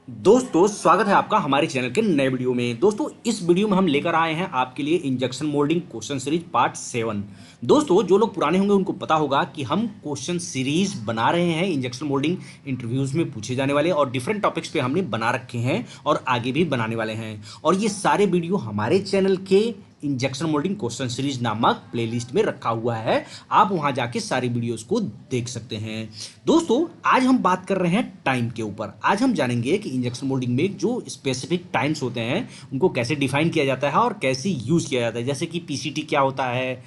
दोस्तों स्वागत है आपका हमारे चैनल के नए वीडियो में। दोस्तों इस वीडियो में हम लेकर आए हैं आपके लिए injection moulding question series part 7। दोस्तों जो लोग पुराने होंगे उनको पता होगा कि हम क्वेश्चन सीरीज बना रहे हैं इंजेक्शन मोल्डिंग इंटरव्यूज में पूछे जाने वाले और डिफरेंट टॉपिक्स पे हमने बना रखे हैं और आगे भी बनाने वाले हैं। और ये सारे वीडियो हमारे चैनल के इंजेक्शन मोल्डिंग क्वेश्चन सीरीज नामक प्लेलिस्ट में रखा हुआ है, आप वहां जाके सारी वीडियोस को देख सकते हैं। दोस्तों आज हम बात कर रहे हैं टाइम के ऊपर। आज हम जानेंगे कि इंजेक्शन मोल्डिंग में जो स्पेसिफिक टाइम्स होते हैं उनको कैसे डिफाइन किया जाता है और कैसे यूज किया जाता है, जैसे कि पीसीटी क्या होता है,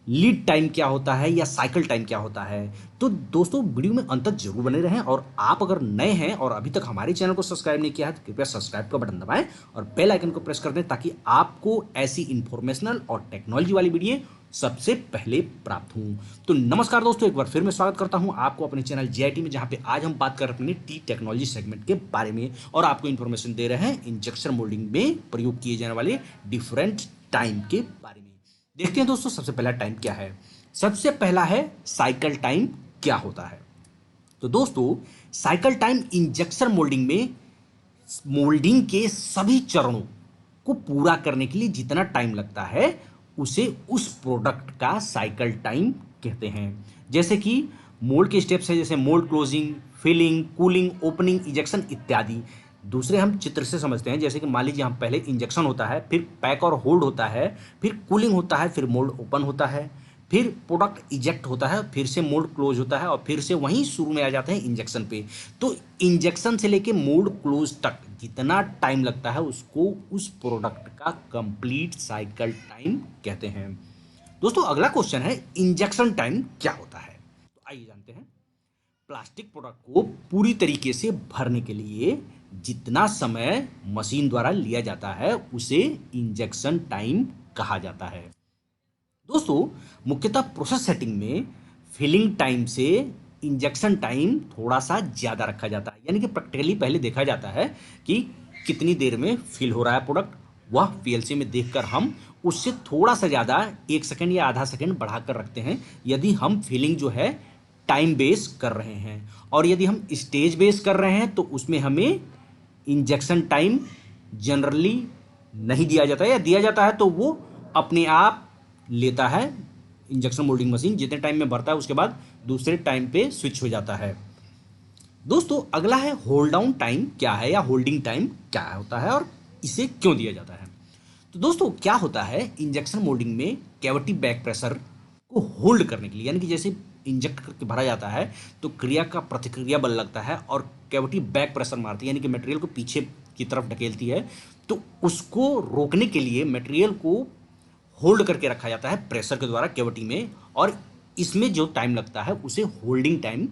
लीड टाइम क्या होता है या साइकिल टाइम क्या होता है। तो दोस्तों वीडियो में अंत तक जरूर बने रहें और आप अगर नए हैं और अभी तक हमारे चैनल को सब्सक्राइब नहीं किया है तो कृपया सब्सक्राइब का बटन दबाएं और बेल आइकन को प्रेस कर दें ताकि आपको ऐसी इंफॉर्मेशनल और टेक्नोलॉजी वाली वीडियो सबसे पहले प्राप्त हूं। तो नमस्कार दोस्तों, एक बार फिर मैं स्वागत करता हूं आपको अपने चैनल जीआईटी में, जहां पे आज हम बात कर रहे हैं टी टेक्नोलॉजी सेगमेंट के बारे में और आपको इंफॉर्मेशन दे रहे हैं इंजेक्शन मोल्डिंग में प्रयोग किए जाने वाले डिफरेंट टाइम के बारे में। देखते हैं दोस्तों सबसे पहला टाइम क्या है। सबसे पहला है साइकिल टाइम क्या होता है। तो दोस्तों साइकिल टाइम इंजेक्शन मोल्डिंग में मोल्डिंग के सभी चरणों को पूरा करने के लिए जितना टाइम लगता है उसे उस प्रोडक्ट का साइकिल टाइम कहते हैं। जैसे कि मोल्ड के स्टेप्स है, जैसे mould closing, filling, cooling, opening, ejection इत्यादि। दूसरे हम चित्र से समझते हैं, जैसे कि मान लीजिए यहाँ पहले इंजेक्शन होता है, फिर पैक और होल्ड होता है, फिर कूलिंग होता है, फिर मोल्ड ओपन होता है, फिर प्रोडक्ट इजेक्ट होता है, फिर से मोल्ड क्लोज होता है और फिर से वहीं शुरू में आ जाते हैं इंजेक्शन पे। तो इंजेक्शन से लेके मोल्ड क्लोज तक जितना टाइम लगता है उसको उस प्रोडक्ट का कंप्लीट साइकिल टाइम कहते हैं। दोस्तों अगला क्वेश्चन है इंजेक्शन टाइम क्या होता है। तो आइए जानते हैं। प्लास्टिक प्रोडक्ट को पूरी तरीके से भरने के लिए जितना समय मशीन द्वारा लिया जाता है उसे इंजेक्शन टाइम कहा जाता है। दोस्तों मुख्यतः प्रोसेस सेटिंग में फिलिंग टाइम से इंजेक्शन टाइम थोड़ा सा ज़्यादा रखा जाता है, यानी कि प्रैक्टिकली पहले देखा जाता है कि कितनी देर में फिल हो रहा है प्रोडक्ट, वह पीएलसी में देखकर हम उससे थोड़ा सा ज़्यादा 1 सेकंड या आधा सेकंड बढ़ाकर रखते हैं यदि हम फिलिंग जो है टाइम बेस कर रहे हैं। और यदि हम स्टेज बेस कर रहे हैं तो उसमें हमें इंजेक्शन टाइम जनरली नहीं दिया जाता है, या दिया जाता है तो वो अपने आप लेता है। इंजेक्शन मोल्डिंग मशीन जितने टाइम में भरता है उसके बाद दूसरे टाइम पे स्विच हो जाता है। दोस्तों अगला है होल्ड डाउन टाइम क्या है या होल्डिंग टाइम क्या होता है और इसे क्यों दिया जाता है। तो दोस्तों क्या होता है, इंजेक्शन मोल्डिंग में कैविटी बैक प्रेशर को होल्ड करने के लिए, यानी कि जैसे इंजेक्ट करके भरा जाता है तो क्रिया का प्रतिक्रिया बल लगता है और कैविटी बैक प्रेशर मारती है, यानी कि मटेरियल को पीछे की तरफ ढकेलती है। तो उसको रोकने के लिए मटेरियल को होल्ड करके रखा जाता है प्रेशर के द्वारा कैविटी में, और इसमें जो टाइम लगता है उसे होल्डिंग टाइम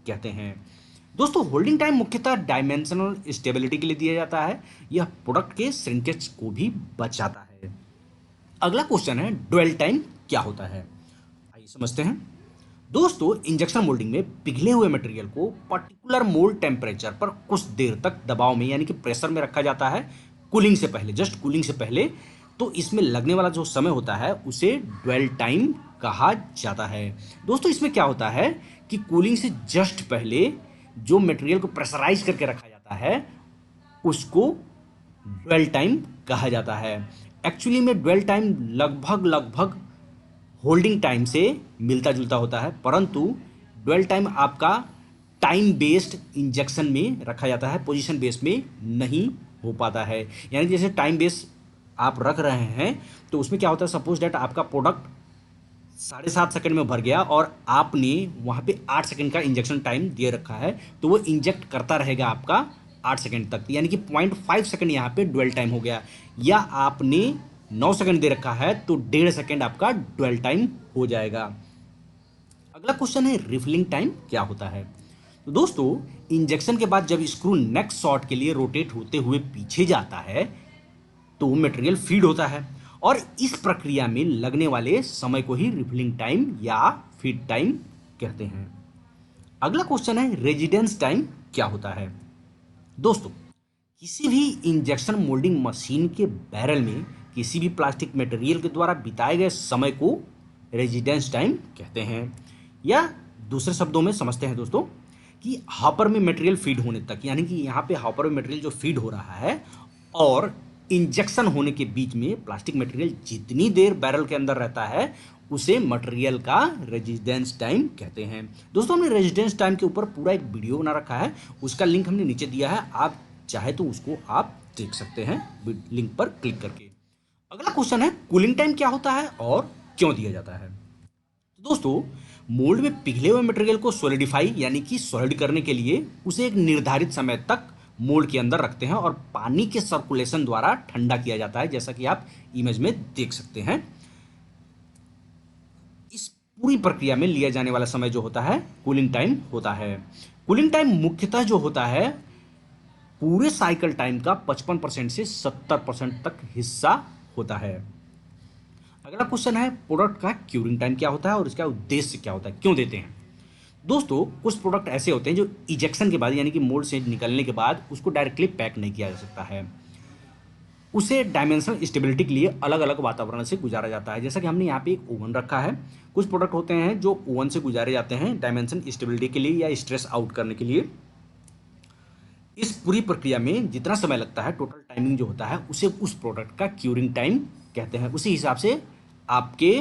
कहते हैं। दोस्तों होल्डिंग टाइम मुख्यतः डायमेंशनल स्टेबिलिटी के लिए दिया जाता है, यह प्रोडक्ट के श्रिंकेज को भी बचाता है। अगला क्वेश्चन है ड्वेल टाइम क्या होता है। आइए समझते हैं। दोस्तों इंजेक्शन मोल्डिंग में पिघले हुए मटेरियल को पर्टिकुलर मोल्ड टेम्परेचर पर कुछ देर तक दबाव में यानी कि प्रेशर में रखा जाता है, कूलिंग से पहले, जस्ट कूलिंग से पहले। तो इसमें लगने वाला जो समय होता है उसे ड्वेल टाइम कहा जाता है। दोस्तों इसमें क्या होता है कि कूलिंग से जस्ट पहले जो मटेरियल को प्रेशराइज करके रखा जाता है उसको ड्वेल टाइम कहा जाता है। एक्चुअली में ड्वेल टाइम लगभग लगभग होल्डिंग टाइम से मिलता जुलता होता है, परंतु ड्वेल टाइम आपका टाइम बेस्ड इंजेक्शन में रखा जाता है, पोजीशन बेस में नहीं हो पाता है। यानी जैसे टाइम बेस आप रख रहे हैं तो उसमें क्या होता है, सपोज डैट आपका प्रोडक्ट 7.5 सेकंड में भर गया और आपने वहाँ पे 8 सेकंड का इंजेक्शन टाइम दे रखा है, तो वो इंजेक्ट करता रहेगा आपका 8 सेकंड तक, यानी कि 0.5 सेकंड यहाँ पे ड्वेल टाइम हो गया। या आपने 9 सेकंड दे रखा है तो 1.5 सेकंड आपका ड्वेल टाइम हो जाएगा। अगला क्वेश्चन है रिफिलिंग टाइम क्या होता है। तो दोस्तों इंजेक्शन के बाद जब स्क्रू नेक्स्ट शॉट के लिए रोटेट होते हुए पीछे जाता है तो मटेरियल फीड होता है और इस प्रक्रिया में लगने वाले समय को ही रिफिलिंग टाइम या फीड टाइम कहते हैं। अगला क्वेश्चन है रेजिडेंस टाइम क्या होता है। दोस्तों किसी भी इंजेक्शन मोल्डिंग मशीन के बैरल में किसी भी प्लास्टिक मटेरियल के द्वारा बिताए गए समय को रेजिडेंस टाइम कहते हैं। या दूसरे शब्दों में समझते हैं दोस्तों, कि हॉपर में मटेरियल फीड होने तक, यानी कि यहाँ पे हॉपर में मटेरियल जो फीड हो रहा है और इंजेक्शन होने के बीच में प्लास्टिक मटेरियल जितनी देर बैरल के अंदर रहता है उसे मटेरियल का रेजिस्टेंस टाइम कहते हैं। दोस्तों हमने रेजिस्टेंस टाइम के ऊपर पूरा एक वीडियो बना रखा है, उसका लिंक हमने नीचे दिया है, आप चाहे तो उसको आप देख सकते हैं लिंक पर क्लिक करके। अगला क्वेश्चन है कूलिंग टाइम क्या होता है और क्यों दिया जाता है। तो दोस्तों मोल्ड में पिघले हुए मटेरियल को सॉलिडिफाई यानी कि सॉलिड करने के लिए उसे एक निर्धारित समय तक मोल्ड के अंदर रखते हैं और पानी के सर्कुलेशन द्वारा ठंडा किया जाता है, जैसा कि आप इमेज में देख सकते हैं। इस पूरी प्रक्रिया में लिया जाने वाला समय जो होता है कूलिंग टाइम होता है। कूलिंग टाइम मुख्यतः जो होता है पूरे साइकिल टाइम का 55% से 70% तक हिस्सा होता है। अगला क्वेश्चन है प्रोडक्ट का क्यूरिंग टाइम क्या होता है और इसका उद्देश्य क्या होता है, क्यों देते हैं। दोस्तों कुछ प्रोडक्ट ऐसे होते हैं जो इजेक्शन के बाद यानी कि मोल्ड से निकलने के बाद उसको डायरेक्टली पैक नहीं किया जा सकता है, उसे डायमेंशनल स्टेबिलिटी के लिए अलग अलग वातावरण से गुजारा जाता है। जैसा कि हमने यहाँ पे एक ओवन रखा है, कुछ प्रोडक्ट होते हैं जो ओवन से गुजारे जाते हैं डायमेंशन स्टेबिलिटी के लिए या स्ट्रेस आउट करने के लिए। इस पूरी प्रक्रिया में जितना समय लगता है टोटल टाइमिंग जो होता है उसे उस प्रोडक्ट का क्यूरिंग टाइम कहते हैं। उसी हिसाब से आपके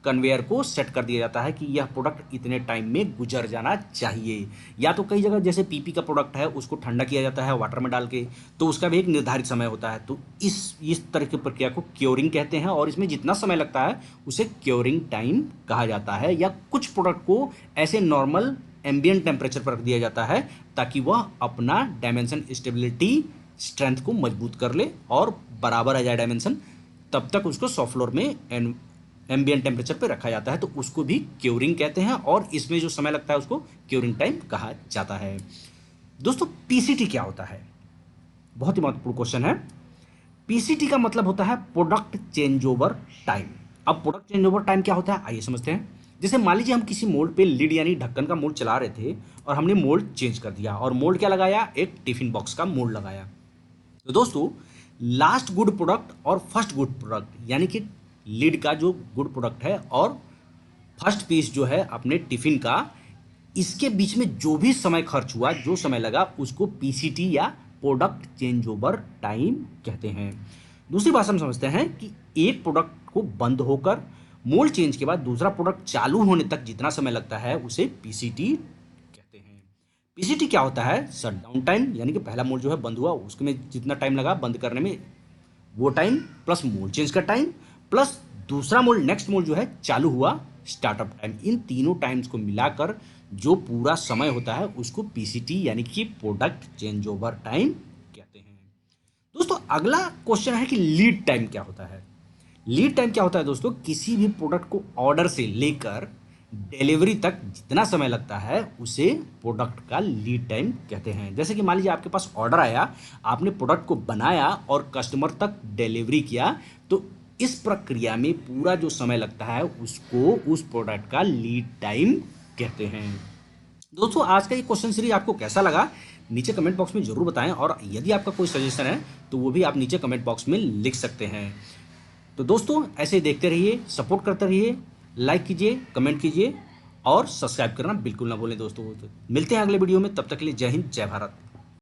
कन्वेयर को सेट कर दिया जाता है कि यह प्रोडक्ट इतने टाइम में गुजर जाना चाहिए। या तो कई जगह जैसे पीपी का प्रोडक्ट है उसको ठंडा किया जाता है वाटर में डाल के, तो उसका भी एक निर्धारित समय होता है। तो इस तरह की प्रक्रिया को क्योरिंग कहते हैं और इसमें जितना समय लगता है उसे क्योरिंग टाइम कहा जाता है। या कुछ प्रोडक्ट को ऐसे नॉर्मल एम्बिएंट टेम्परेचर पर रख दिया जाता है ताकि वह अपना डायमेंशन स्टेबिलिटी स्ट्रेंथ को मजबूत कर ले और बराबर आ जाए डायमेंशन, तब तक उसको सॉफ्ट फ्लोर में एम्बिएंट टेम्परेचर पे रखा जाता है, तो उसको भी क्यूरिंग कहते हैं और इसमें जो समय लगता है उसको क्यूरिंग टाइम कहा जाता है। दोस्तों पीसीटी क्या होता है, बहुत ही महत्वपूर्ण क्वेश्चन है। पीसीटी का मतलब होता है प्रोडक्ट चेंज ओवर टाइम। अब प्रोडक्ट चेंज ओवर टाइम क्या होता है आइए समझते हैं। जैसे मान लीजिए हम किसी मोल्ड पे लिड यानी ढक्कन का मोल्ड चला रहे थे और हमने मोल्ड चेंज कर दिया और मोल्ड क्या लगाया, एक टिफिन बॉक्स का मोल्ड लगाया। तो दोस्तों लास्ट गुड प्रोडक्ट और फर्स्ट गुड प्रोडक्ट यानी कि लीड का जो गुड प्रोडक्ट है और फर्स्ट पीस जो है अपने टिफिन का, इसके बीच में जो भी समय खर्च हुआ, जो समय लगा, उसको पीसीटी या प्रोडक्ट चेंज ओवर टाइम कहते हैं। दूसरी भाषा में समझते हैं कि एक प्रोडक्ट को बंद होकर मोल्ड चेंज के बाद दूसरा प्रोडक्ट चालू होने तक जितना समय लगता है उसे पीसीटी कहते हैं। पीसीटी क्या होता है, शट डाउन टाइम, यानी कि पहला मोल्ड जो है बंद हुआ उसमें जितना टाइम लगा बंद करने में वो टाइम, प्लस मोल्ड चेंज का टाइम, प्लस दूसरा मोल्ड नेक्स्ट मोल्ड जो है चालू हुआ स्टार्टअप टाइम। इन तीनों टाइम्स को मिलाकर जो पूरा समय होता है उसको पीसीटी यानी कि प्रोडक्ट चेंज ओवर टाइम कहते हैं। दोस्तों अगला क्वेश्चन है कि लीड टाइम क्या होता है। लीड टाइम क्या होता है दोस्तों, किसी भी प्रोडक्ट को ऑर्डर से लेकर डिलीवरी तक जितना समय लगता है उसे प्रोडक्ट का लीड टाइम कहते हैं। जैसे कि मान लीजिए आपके पास ऑर्डर आया, आपने प्रोडक्ट को बनाया और कस्टमर तक डिलीवरी किया, तो इस प्रक्रिया में पूरा जो समय लगता है उसको उस प्रोडक्ट का लीड टाइम कहते हैं। दोस्तों आज का ये क्वेश्चन सीरीज आपको कैसा लगा नीचे कमेंट बॉक्स में जरूर बताएं और यदि आपका कोई सजेशन है तो वो भी आप नीचे कमेंट बॉक्स में लिख सकते हैं। तो दोस्तों ऐसे देखते रहिए, सपोर्ट करते रहिए, लाइक कीजिए, कमेंट कीजिए और सब्सक्राइब करना बिल्कुल ना भूलें। दोस्तों मिलते हैं अगले वीडियो में, तब तक के लिए जय हिंद जय भारत।